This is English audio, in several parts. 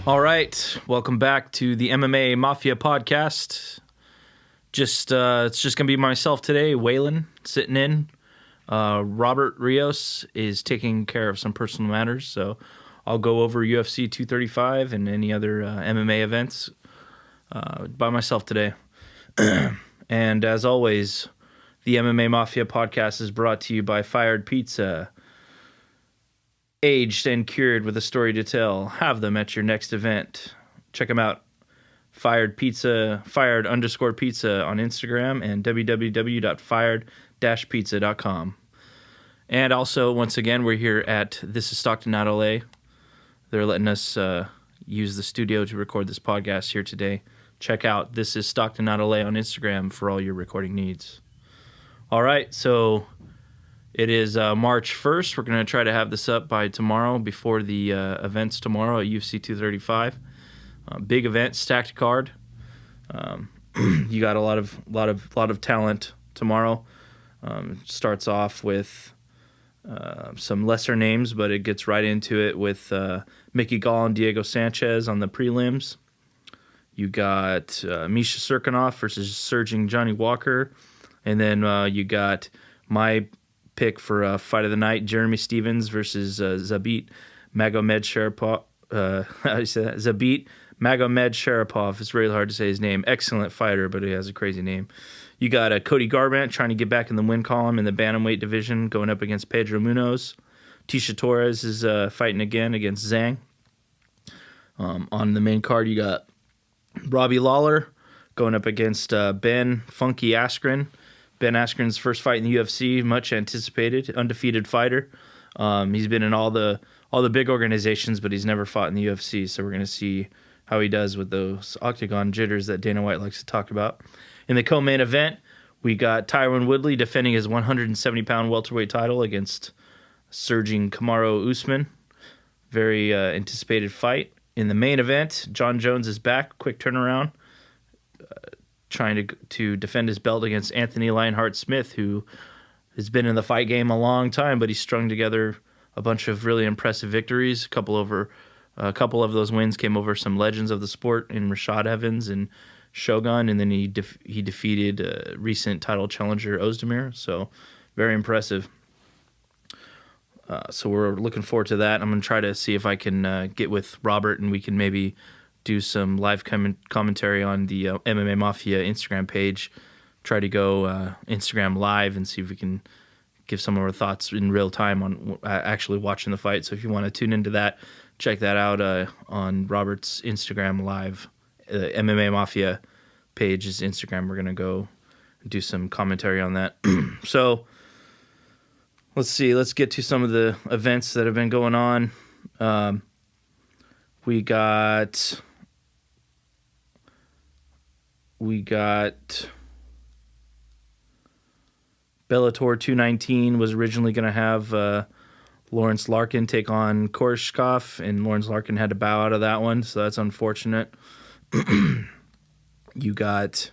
All right, welcome back to the MMA Mafia podcast. It's just gonna be myself today, Waylon, sitting in. Robert Rios is taking care of some personal matters, so I'll go over UFC 235 and any other MMA events by myself today. And as always, the MMA Mafia podcast is brought to you by Fired Pizza. Aged and cured with a story to tell. Have them at your next event. Check them out. Fired Pizza, fired_pizza on Instagram and www.fired-pizza.com. And also, once again, we're here at This is Stockton, not LA. They're letting us use the studio to record this podcast here today. Check out This is Stockton, not LA on Instagram for all your recording needs. All right, so it is March 1st. We're going to try to have this up by tomorrow before the events tomorrow at UFC 235. Big event, stacked card. You got a lot of talent tomorrow. Starts off with some lesser names, but it gets right into it with Mickey Gall and Diego Sanchez on the prelims. You got Misha Cirkunov versus surging Johnny Walker. And then you got my pick for fight of the night, Jeremy Stevens versus Zabit Magomedsharipov. How do you say that? Zabit Magomedsharipov. It's really hard to say his name. Excellent fighter, but he has a crazy name. You got Cody Garbrandt trying to get back in the win column in the bantamweight division, going up against Pedro Munoz. Tisha Torres is fighting again against Zhang. On the main card, you got Robbie Lawler going up against Ben Funky Askren. Ben Askren's first fight in the UFC, much anticipated, undefeated fighter. He's been in all the big organizations, but he's never fought in the UFC. So we're going to see how he does with those octagon jitters that Dana White likes to talk about. In the co-main event, we got Tyron Woodley defending his 170-pound welterweight title against surging Kamaru Usman. Very anticipated fight. In the main event, John Jones is back, quick turnaround, trying to defend his belt against Anthony Lionheart Smith, who has been in the fight game a long time, but he's strung together a bunch of really impressive victories. A couple of those wins came over some legends of the sport in Rashad Evans and Shogun, and then he defeated recent title challenger Ozdemir. So very impressive. So we're looking forward to that. I'm going to try to see if I can get with Robert and we can maybe do some live commentary on the MMA Mafia Instagram page. Try to go Instagram live and see if we can give some of our thoughts in real time on actually watching the fight. So if you want to tune into that, check that out on Robert's Instagram live. MMA Mafia page is Instagram. We're going to go do some commentary on that. So let's see. Let's get to some of the events that have been going on. We got Bellator 219 was originally going to have Lawrence Larkin take on Koreshkov, and Lawrence Larkin had to bow out of that one, so that's unfortunate. You got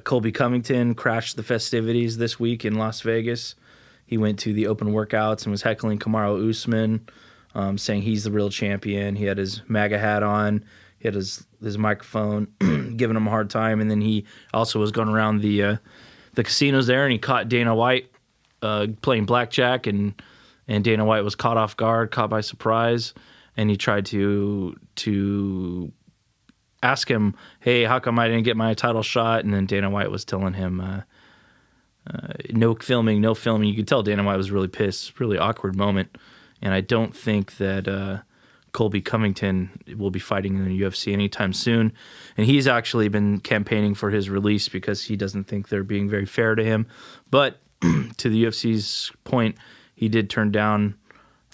Colby Covington crashed the festivities this week in Las Vegas. He went to the open workouts and was heckling Kamaru Usman, saying he's the real champion. He had his MAGA hat on. He had his microphone, giving him a hard time, and then he also was going around the casinos there, and he caught Dana White playing blackjack, and Dana White was caught off guard, caught by surprise, and he tried to ask him, hey, how come I didn't get my title shot? And then Dana White was telling him, no filming. You could tell Dana White was really pissed, really awkward moment, and I don't think that Colby Covington will be fighting in the UFC anytime soon. And he's actually been campaigning for his release because he doesn't think they're being very fair to him. But to the UFC's point, he did turn down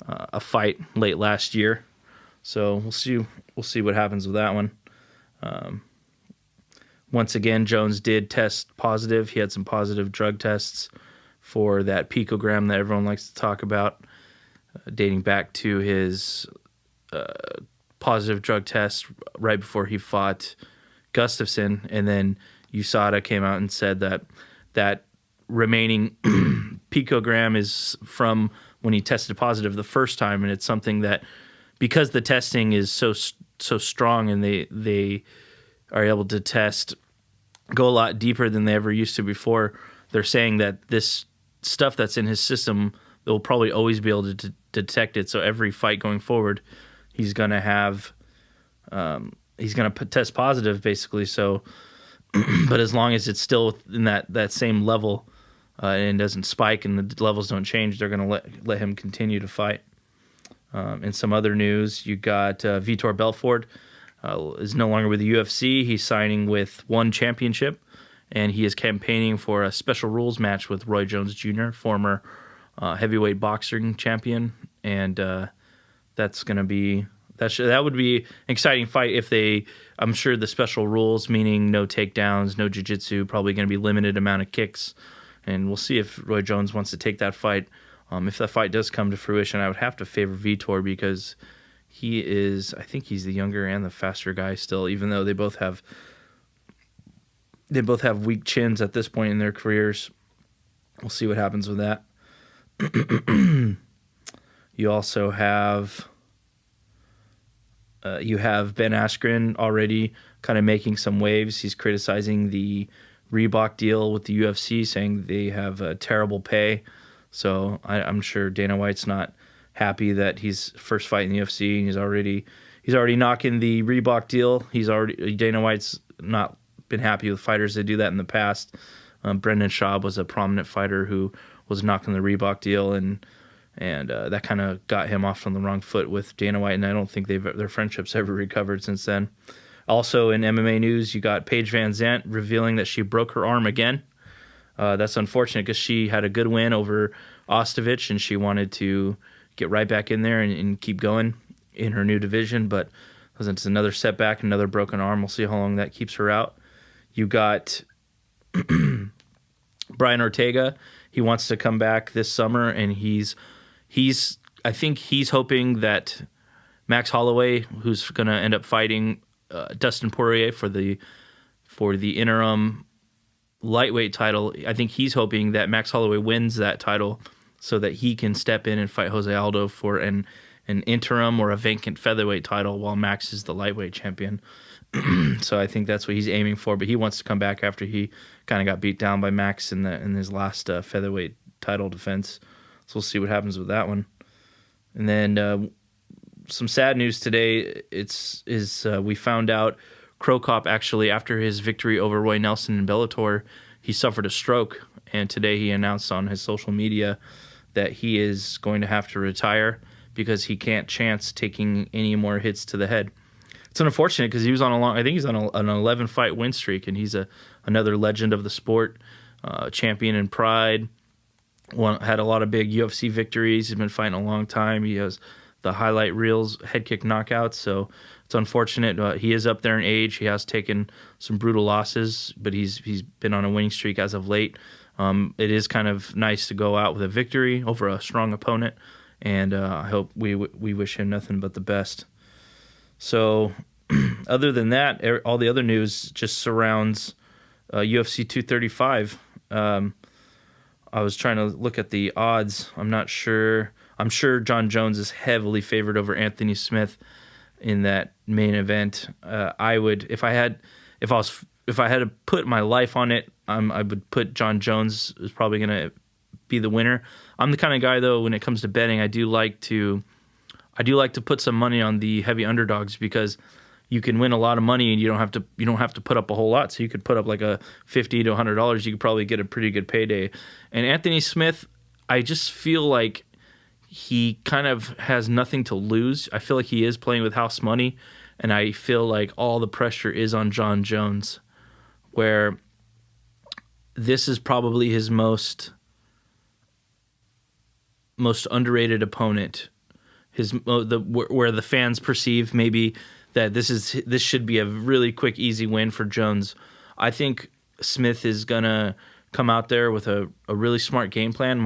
a fight late last year. So we'll see what happens with that one. Once again, Jones did test positive. He had some positive drug tests for that picogram that everyone likes to talk about, dating back to his positive drug test right before he fought Gustafsson. And then USADA came out and said that remaining picogram is from when he tested positive the first time, and it's something that because the testing is so strong, and they are able to go a lot deeper than they ever used to before. They're saying that this stuff that's in his system, they'll probably always be able to detect it. So every fight going forward, he's gonna test positive, basically. So, but as long as it's still in that same level and doesn't spike and the levels don't change, they're gonna let him continue to fight. In some other news, you got Vitor Belfort is no longer with the UFC. He's signing with One Championship, and he is campaigning for a special rules match with Roy Jones Jr., former heavyweight boxing champion, and that's going to be that would be an exciting fight if they. I'm sure the special rules, meaning no takedowns, no jiu-jitsu, probably going to be limited amount of kicks, and we'll see if Roy Jones wants to take that fight. If that fight does come to fruition, I would have to favor Vitor because I think he's the younger and the faster guy still, even though they both have weak chins at this point in their careers. We'll see what happens with that. You also have Ben Askren already kind of making some waves. He's criticizing the Reebok deal with the UFC, saying they have terrible pay. So I'm sure Dana White's not happy that he's first fight in the UFC, and he's already knocking the Reebok deal. Dana White's not been happy with fighters that do that in the past. Brendan Schaub was a prominent fighter who was knocking the Reebok deal, and that kind of got him off on the wrong foot with Dana White, and I don't think their friendship's ever recovered since then. Also in MMA news, you got Paige Van Zandt revealing that she broke her arm again. That's unfortunate because she had a good win over Ostovich, and she wanted to get right back in there and keep going in her new division, but it's another setback, another broken arm. We'll see how long that keeps her out. You got Brian Ortega. He wants to come back this summer, and I think he's hoping that Max Holloway, who's going to end up fighting Dustin Poirier for the interim lightweight title, I think he's hoping that Max Holloway wins that title so that he can step in and fight Jose Aldo for an interim or a vacant featherweight title while Max is the lightweight champion. So I think that's what he's aiming for, but he wants to come back after he kind of got beat down by Max in his last featherweight title defense. So we'll see what happens with that one. And then some sad news today we found out Crow Cop actually, after his victory over Roy Nelson in Bellator, he suffered a stroke, and today he announced on his social media that he is going to have to retire because he can't chance taking any more hits to the head. It's unfortunate because he was I think he's on an 11-fight win streak, and he's another legend of the sport, champion in Pride, had a lot of big UFC victories. He's been fighting a long time. He has the highlight reels, head kick knockouts, so it's unfortunate. He is up there in age. He has taken some brutal losses, but he's been on a winning streak as of late. It is kind of nice to go out with a victory over a strong opponent, and I hope we wish him nothing but the best. So other than that, all the other news just surrounds UFC 235. I was trying to look at the odds. I'm not sure. I'm sure John Jones is heavily favored over Anthony Smith in that main event. I would, if I had to put my life on it, I would put John Jones is probably going to be the winner. I'm the kind of guy, though, when it comes to betting, I do like to put some money on the heavy underdogs because you can win a lot of money and you don't have to put up a whole lot. So you could put up like a $50 to $100. You could probably get a pretty good payday. And Anthony Smith, I just feel like he kind of has nothing to lose. I feel like he is playing with house money, and I feel like all the pressure is on John Jones, where this is probably his most underrated opponent. Where the fans perceive maybe that this should be a really quick, easy win for Jones. I think Smith is gonna come out there with a really smart game plan.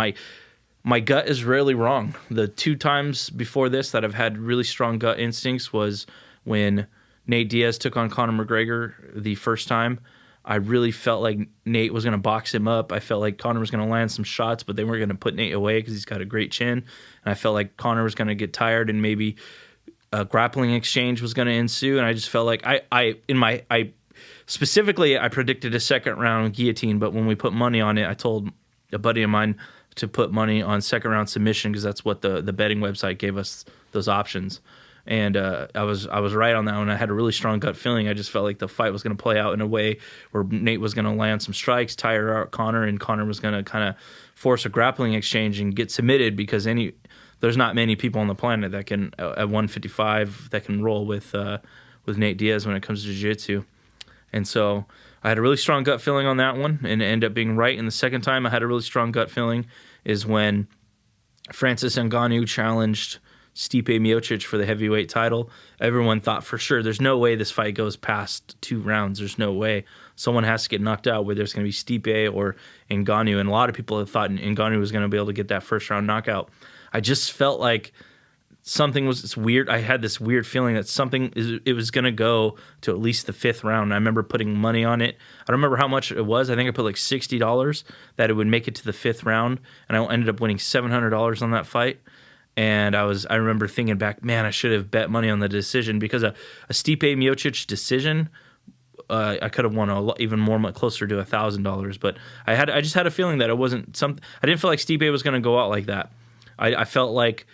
My gut is rarely wrong. The 2 times before this that I've had really strong gut instincts was when Nate Diaz took on Conor McGregor the first time. I really felt like Nate was going to box him up. I felt like Conor was going to land some shots, but they weren't going to put Nate away because he's got a great chin. And I felt like Conor was going to get tired and maybe a grappling exchange was going to ensue, and I just felt like I specifically I predicted a second round guillotine, but when we put money on it, I told a buddy of mine to put money on second round submission because that's what the betting website gave us those options. And I was right on that one. I had a really strong gut feeling. I just felt like the fight was going to play out in a way where Nate was going to land some strikes, tire out Conor, and Conor was going to kind of force a grappling exchange and get submitted because there's not many people on the planet that can at 155 that can roll with Nate Diaz when it comes to jiu-jitsu. And so I had a really strong gut feeling on that one and ended up being right. And the second time I had a really strong gut feeling is when Francis Ngannou challenged Stipe Miocic for the heavyweight title. Everyone thought for sure there's no way this fight goes past 2 rounds. There's no way. Someone has to get knocked out, whether it's going to be Stipe or Ngannou. And a lot of people have thought Ngannou was going to be able to get that first round knockout. I just felt like it's weird. I had this weird feeling that it was going to go to at least the 5th round. I remember putting money on it. I don't remember how much it was. I think I put like $60 that it would make it to the 5th round, and I ended up winning $700 on that fight. And I remember thinking back, man, I should have bet money on the decision because a Stipe Miocic decision, I could have won even more, much closer to $1,000. But I just had a feeling that it wasn't something. I didn't feel like Stipe was going to go out like that. I felt like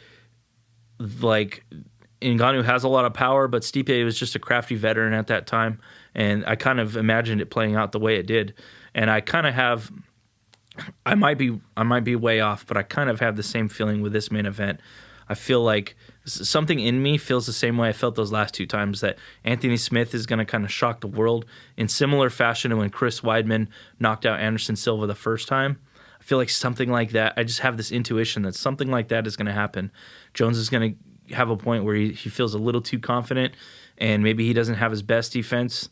Ngannou has a lot of power, but Stipe was just a crafty veteran at that time, and I kind of imagined it playing out the way it did. And I kind of have, I might be way off, but I kind of have the same feeling with this main event. I feel like something in me feels the same way I felt those last 2 times, that Anthony Smith is going to kind of shock the world in similar fashion to when Chris Weidman knocked out Anderson Silva the first time. I feel like something like that. I just have this intuition that something like that is going to happen. Jones is going to have a point where he feels a little too confident, and maybe he doesn't have his best defense,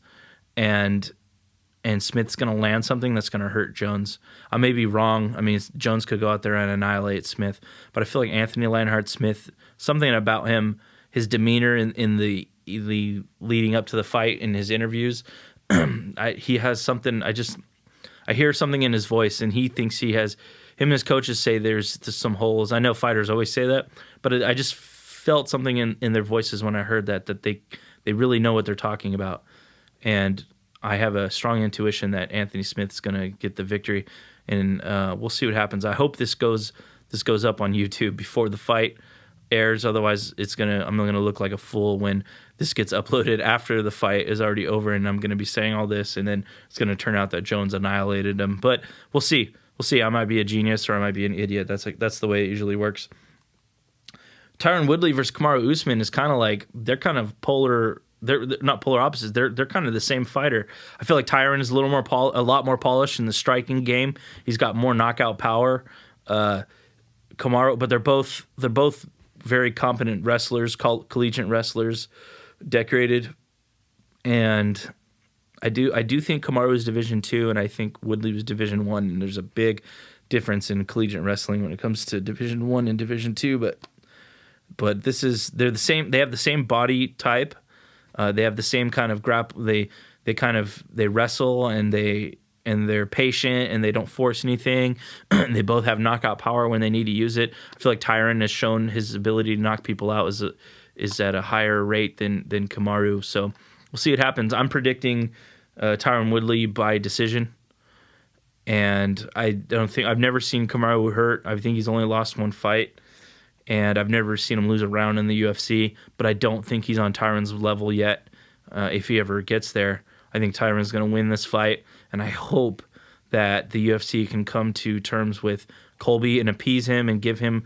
and Smith's going to land something that's going to hurt Jones. I may be wrong. I mean, Jones could go out there and annihilate Smith, but I feel like Anthony Lionheart Smith, something about him, his demeanor in the leading up to the fight in his interviews, he has something. I hear something in his voice, and he thinks he has. Him and his coaches say there's some holes. I know fighters always say that, but I just felt something in their voices when I heard that they really know what they're talking about. And I have a strong intuition that Anthony Smith's going to get the victory, and we'll see what happens. I hope this goes up on YouTube before the fight airs. Otherwise, I'm going to look like a fool when this gets uploaded after the fight is already over, and I'm going to be saying all this, and then it's going to turn out that Jones annihilated him. But we'll see. We'll see. I might be a genius or I might be an idiot. That's the way it usually works. Tyron Woodley versus Kamaru Usman is kind of like they're kind of polar. They're not polar opposites. They're kind of the same fighter. I feel like Tyron is a lot more polished in the striking game. He's got more knockout power. Kamaru, but they're both very competent wrestlers, collegiate wrestlers, decorated. And I do think Kamaru is Division II, and I think Woodley was Division I. And there's a big difference in collegiate wrestling when it comes to Division I and Division II. But they're the same. They have the same body type. They have the same kind of grapple. They wrestle and they're patient and they don't force anything. They both have knockout power when they need to use it. I feel like Tyron has shown his ability to knock people out is at a higher rate than Kamaru. So we'll see what happens. I'm predicting Tyron Woodley by decision, and I've never seen Kamaru hurt. I think he's only lost 1 fight. And I've never seen him lose a round in the UFC, but I don't think he's on Tyron's level yet. If he ever gets there, I think Tyron's going to win this fight, and I hope that the UFC can come to terms with Colby and appease him and give him.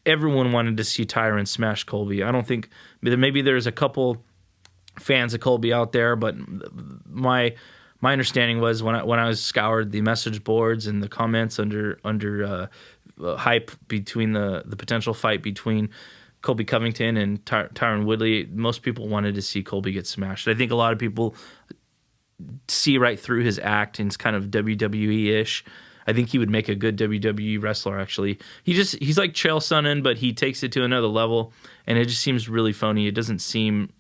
Everyone wanted to see Tyron smash Colby. I don't think maybe there's a couple fans of Colby out there, but my understanding was when I was scoured the message boards and the comments under hype between the potential fight between Colby Covington and Tyron Woodley, most people wanted to see Colby get smashed. I think a lot of people see right through his act and it's kind of WWE-ish. I think he would make a good WWE wrestler, actually. He's like Chael Sonnen, but he takes it to another level, and it just seems really phony. It doesn't seem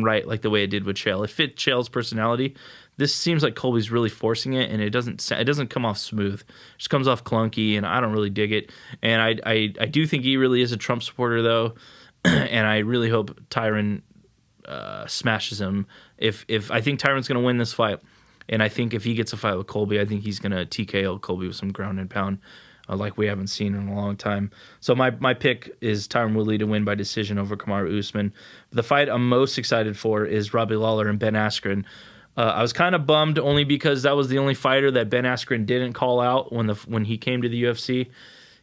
right like the way it did with Chael. It fit Chael's personality. This seems like Colby's really forcing it, and it doesn't come off smooth. It just comes off clunky, and I don't really dig it. And I do think he really is a Trump supporter, though, and I really hope Tyron smashes him. If I think Tyron's going to win this fight, and I think if he gets a fight with Colby, I think he's going to TKO Colby with some ground and pound, like we haven't seen in a long time. So my pick is Tyron Woodley to win by decision over Kamaru Usman. The fight I'm most excited for is Robbie Lawler and Ben Askren. I was kind of bummed only because that was the only fighter that Ben Askren didn't call out when he came to the UFC.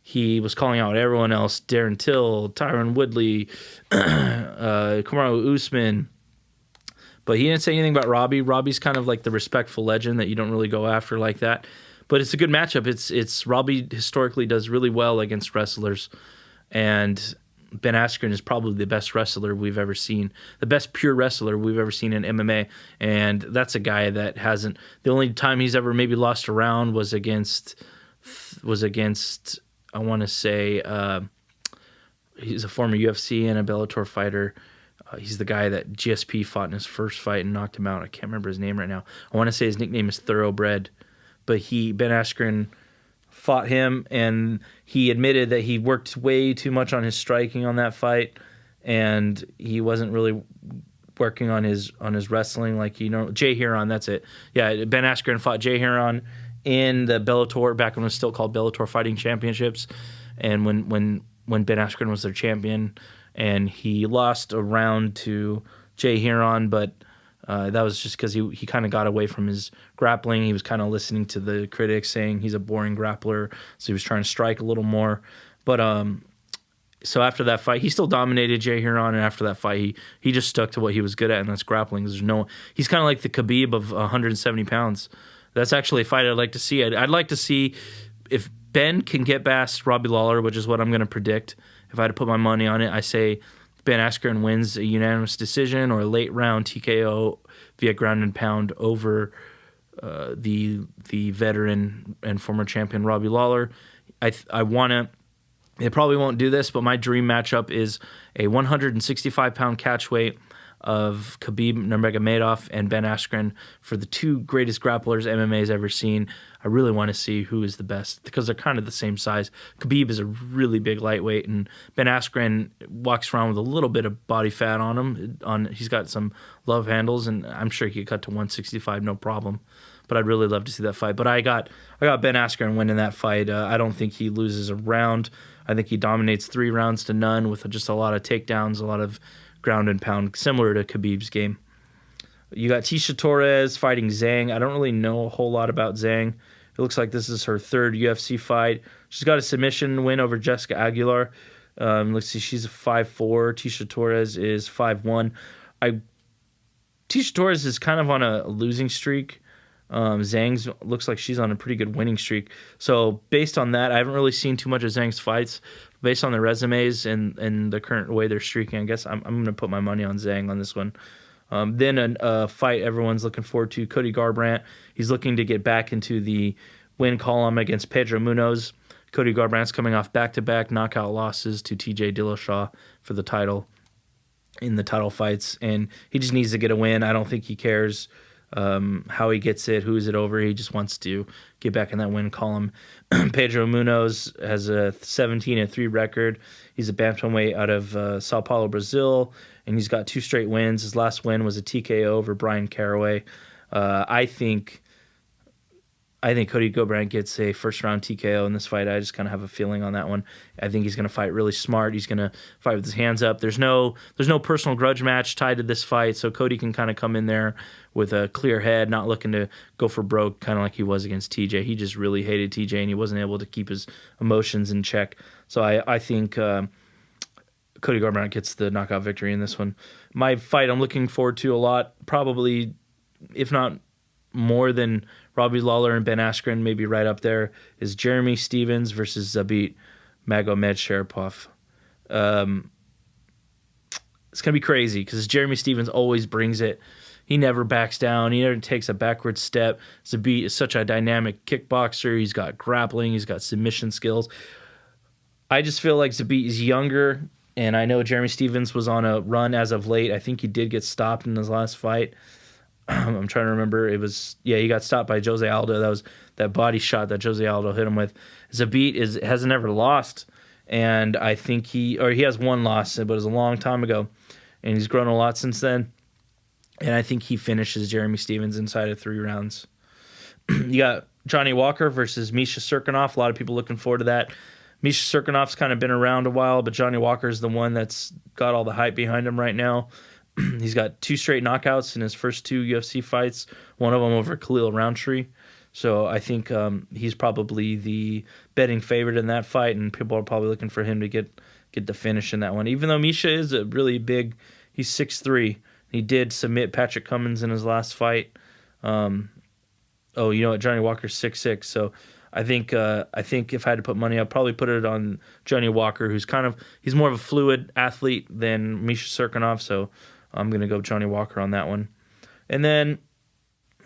He was calling out everyone else: Darren Till, Tyron Woodley, Kamaru Usman. But he didn't say anything about Robbie. Robbie's kind of like the respectful legend that you don't really go after like that. But it's a good matchup. It's Robbie historically does really well against wrestlers, and Ben Askren is probably the best wrestler we've ever seen, the best pure wrestler we've ever seen in MMA. And that's a guy that hasn't. The only time he's ever maybe lost a round was against. I want to say he's a former UFC and a Bellator fighter. He's the guy that GSP fought in his first fight and knocked him out. I can't remember his name right now. I want to say his nickname is Thoroughbred. But Ben Askren fought him, and he admitted that he worked way too much on his striking on that fight, and he wasn't really working on his wrestling like Jay Heron. That's it. Yeah, Ben Askren fought Jay Heron in the Bellator back when it was still called Bellator Fighting Championships, and when Ben Askren was their champion, and he lost a round to Jay Heron, but. That was just because he kind of got away from his grappling. He was kind of listening to the critics saying he's a boring grappler, so he was trying to strike a little more. But so after that fight, he still dominated Jay Heron, and after that fight, he just stuck to what he was good at, and that's grappling. He's kind of like the Khabib of 170 pounds. That's actually a fight I'd like to see. I'd like to see if Ben can get past Robbie Lawler, which is what I'm going to predict. If I had to put my money on it, I say Ben Askren wins a unanimous decision or a late round TKO via ground and pound over the veteran and former champion Robbie Lawler. I want to. They probably won't do this, but my dream matchup is a 165-pound catchweight of Khabib Nurmagomedov and Ben Askren for the two greatest grapplers MMA's ever seen. I really want to see who is the best because they're kind of the same size. Khabib is a really big lightweight, and Ben Askren walks around with a little bit of body fat on him. He's got some love handles, and I'm sure he could cut to 165 no problem. But I'd really love to see that fight. But I got Ben Askren winning that fight. I don't think he loses a round. I think he dominates 3 rounds to none with just a lot of takedowns, a lot of ground and pound, similar to Khabib's game. You got Tisha Torres fighting Zhang. I don't really know a whole lot about Zhang. It looks like this is her 3rd UFC fight. She's got a submission win over Jessica Aguilar. Let's see, she's a 5'4". Tisha Torres is 5'1". Tisha Torres is kind of on a losing streak. Zhang's looks like she's on a pretty good winning streak. So based on that, I haven't really seen too much of Zhang's fights. Based on their resumes and the current way they're streaking, I guess I'm going to put my money on Zhang on this one. Then a fight everyone's looking forward to, Cody Garbrandt. He's looking to get back into the win column against Pedro Munoz. Cody Garbrandt's coming off back-to-back knockout losses to TJ Dillashaw for the title in the title fights, and he just needs to get a win. I don't think he cares how he gets it, who is it over. He just wants to get back in that win column. Pedro Munoz has a 17-3 record. He's a bantamweight out of Sao Paulo, Brazil, and he's got 2 straight wins. His last win was a TKO over Brian Caraway. I think Cody Garbrandt gets a first-round TKO in this fight. I just kind of have a feeling on that one. I think he's going to fight really smart. He's going to fight with his hands up. There's no personal grudge match tied to this fight, so Cody can kind of come in there with a clear head, not looking to go for broke, kind of like he was against TJ. He just really hated TJ, and he wasn't able to keep his emotions in check. So I think Cody Garbrandt gets the knockout victory in this one. My fight I'm looking forward to a lot, probably, if not more than Robbie Lawler and Ben Askren, maybe right up there, is Jeremy Stephens versus Zabit Magomedsharipov. It's going to be crazy because Jeremy Stephens always brings it. He never backs down. He never takes a backward step. Zabit is such a dynamic kickboxer. He's got grappling. He's got submission skills. I just feel like Zabit is younger, and I know Jeremy Stephens was on a run as of late. I think he did get stopped in his last fight. I'm trying to remember. It was, he got stopped by Jose Aldo. That was that body shot that Jose Aldo hit him with. Zabit hasn't ever lost, and I think he has one loss, but it was a long time ago, and he's grown a lot since then. And I think he finishes Jeremy Stevens inside of 3 rounds. You got Johnny Walker versus Misha Cirkunov. A lot of people looking forward to that. Misha Cirkunov's kind of been around a while, but Johnny Walker's the one that's got all the hype behind him right now. He's got 2 straight knockouts in his first 2 UFC fights, one of them over Khalil Roundtree. So I think he's probably the betting favorite in that fight, and people are probably looking for him to get the finish in that one. Even though Misha is a really big, he's 6'3". He did submit Patrick Cummins in his last fight. Johnny Walker's 6'6", so I think if I had to put money, I'd probably put it on Johnny Walker, he's more of a fluid athlete than Misha Cirkunov, so I'm going to go Johnny Walker on that one. And then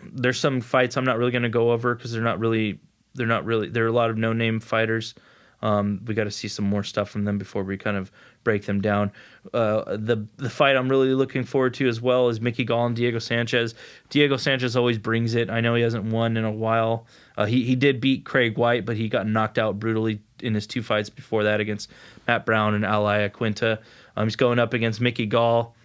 there's some fights I'm not really going to go over because they're a lot of no-name fighters. We got to see some more stuff from them before we kind of break them down. The fight I'm really looking forward to as well is Mickey Gall and Diego Sanchez. Diego Sanchez always brings it. I know he hasn't won in a while. He did beat Craig White, but he got knocked out brutally in his 2 fights before that against Matt Brown and Alaya Quinta. He's going up against Mickey Gall.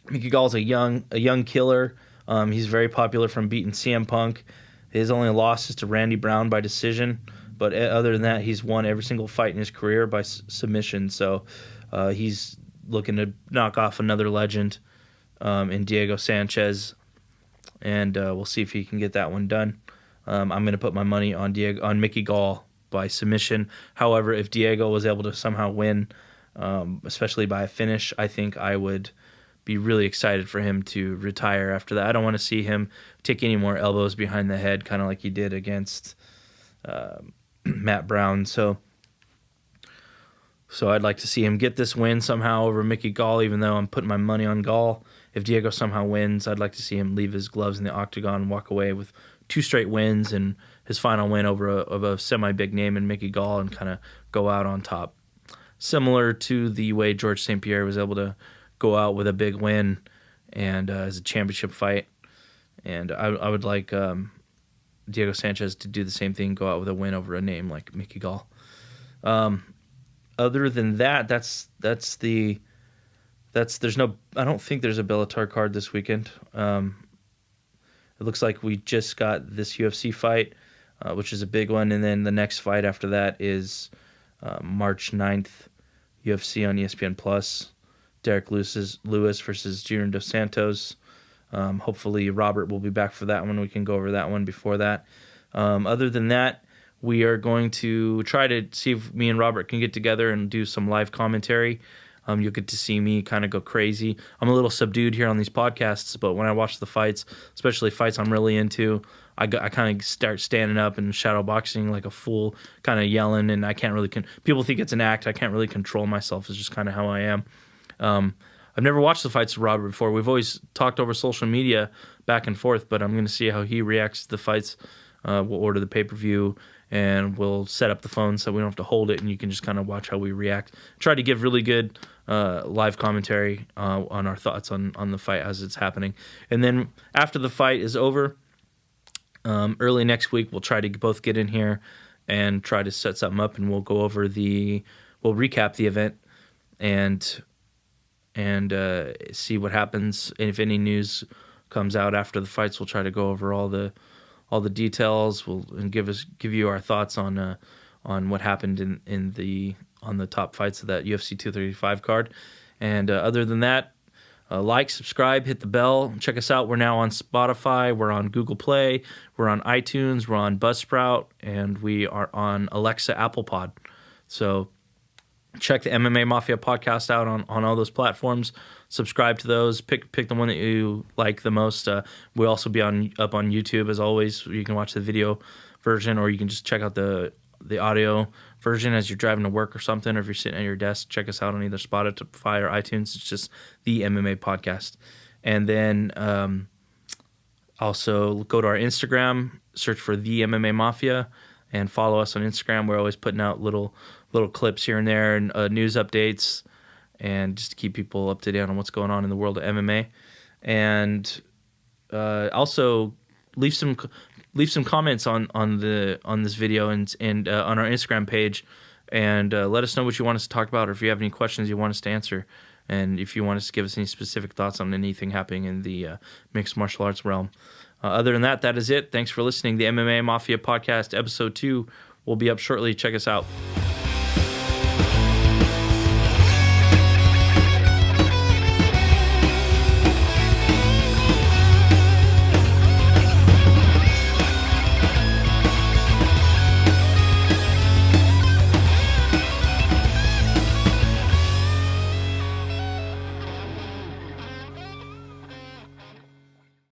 Mickey Gall's a young killer. He's very popular from beating CM Punk. His only loss is to Randy Brown by decision. But other than that, he's won every single fight in his career by submission. So he's looking to knock off another legend in Diego Sanchez. And we'll see if he can get that one done. I'm going to put my money on Mickey Gall by submission. However, if Diego was able to somehow win, especially by a finish, I think I would be really excited for him to retire after that. I don't want to see him take any more elbows behind the head, kind of like he did against Matt Brown. So I'd like to see him get this win somehow over Mickey Gall, even though I'm putting my money on Gall. If Diego somehow wins, I'd like to see him leave his gloves in the octagon and walk away with 2 straight wins and his final win over a semi-big name in Mickey Gall and kind of go out on top. Similar to the way George St. Pierre was able to go out with a big win and as a championship fight. And I would like Diego Sanchez to do the same thing, go out with a win over a name like Mickey Gall. Other than that, I don't think there's a Bellator card this weekend. It looks like we just got this UFC fight, which is a big one, and then the next fight after that is March 9th, UFC on ESPN+. Derek Lewis versus Junior Dos Santos. Hopefully Robert will be back for that one. We can go over that one before that. Other than that, we are going to try to see if me and Robert can get together and do some live commentary. You'll get to see me kind of go crazy. I'm a little subdued here on these podcasts, but when I watch the fights, especially fights I'm really into, I kind of start standing up and shadow boxing like a fool, kind of yelling, and I can't really... people think it's an act. I can't really control myself. It's just kind of how I am. I've never watched the fights with Robert before. We've always talked over social media back and forth, but I'm going to see how he reacts to the fights. We'll order the pay-per-view, and we'll set up the phone so we don't have to hold it, and you can just kind of watch how we react. Try to give really good live commentary on our thoughts on the fight as it's happening. And then after the fight is over, early next week, we'll try to both get in here and try to set something up, and we'll go over we'll recap the event and see what happens. And if any news comes out after the fights, we'll try to go over all the details. And give you our thoughts on what happened on the top fights of that UFC 235 card. And other than that, like, subscribe, hit the bell, check us out. We're now on Spotify, we're on Google Play, we're on iTunes, we're on Buzzsprout, and we are on Alexa Apple Pod. So check the MMA Mafia podcast out on all those platforms. Subscribe to those. Pick the one that you like the most. We'll also be up on YouTube as always. You can watch the video version, or you can just check out the audio version as you're driving to work or something, or if you're sitting at your desk. Check us out on either Spotify or iTunes. It's just the MMA podcast. And then also go to our Instagram, search for the MMA Mafia, and follow us on Instagram. We're always putting out little clips here and there, and news updates, and just to keep people up to date on what's going on in the world of MMA. And Also, leave some comments on this video and on our Instagram page, and let us know what you want us to talk about, or if you have any questions you want us to answer, and if you want us to give us any specific thoughts on anything happening in the mixed martial arts realm. Other than that, that is it. Thanks for listening. The MMA Mafia podcast, episode 2, will be up shortly. Check us out.